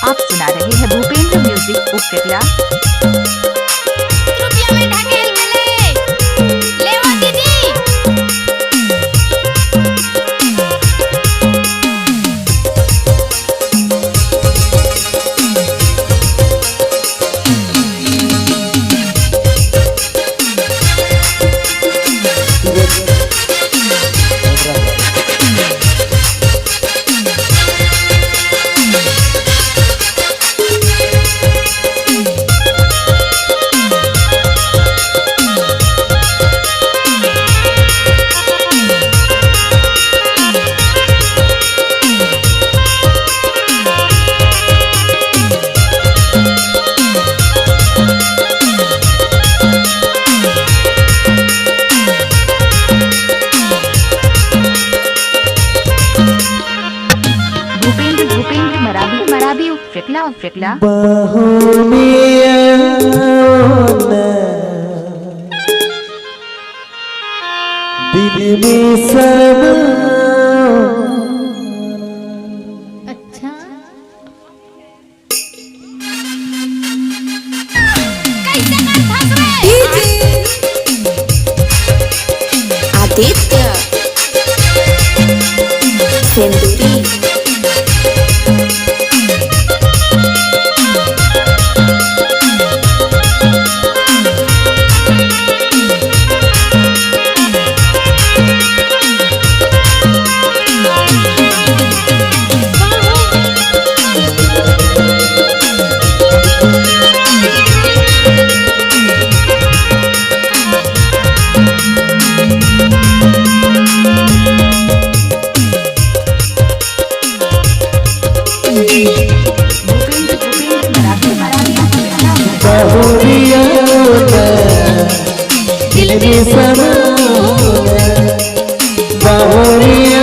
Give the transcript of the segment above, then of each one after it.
आप सुना रहे हैं भूपेंद्र म्यूजिक उपकेतला। रुपया में ढकेल मिले लेवा दीदी। भूपेंद्र मरावी उपकेतला। दिल में समा अच्छा कैसे ना फंस रे आदित्य सिंदूरी बहुरिया दिल में समा बहुरिया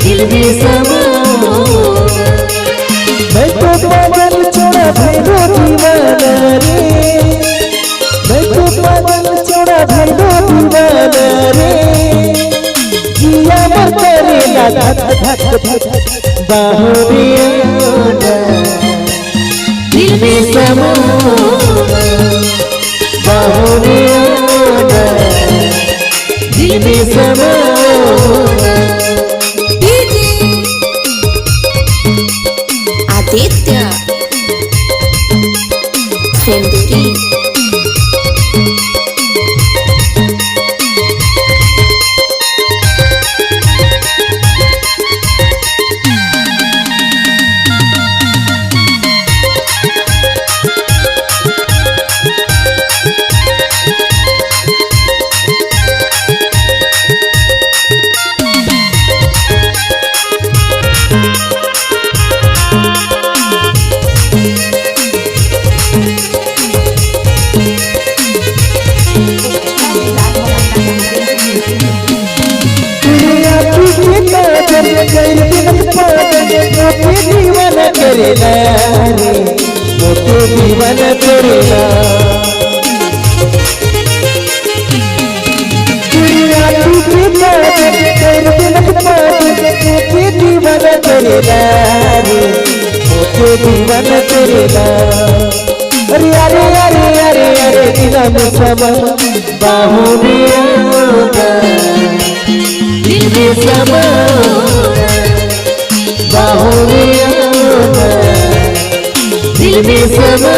दिल में समा मैं तो पागल छोड़ा भैरो दीवाना रे मैं तो पागल छोड़ा भैरो दीवाना रे जिया मर करेला धक धक धक बहुरिया दिल में समा बहुरिया दिल में समा आदित्य सिंदूरी दीवाना करेला मोटे दीवाना करेला दीवाना करेला मोटे दीवाना करेला अरे अरे अरे अरे अरे दिला में समा बाहुरिया दिल में समा बाहुरिया दिल में समा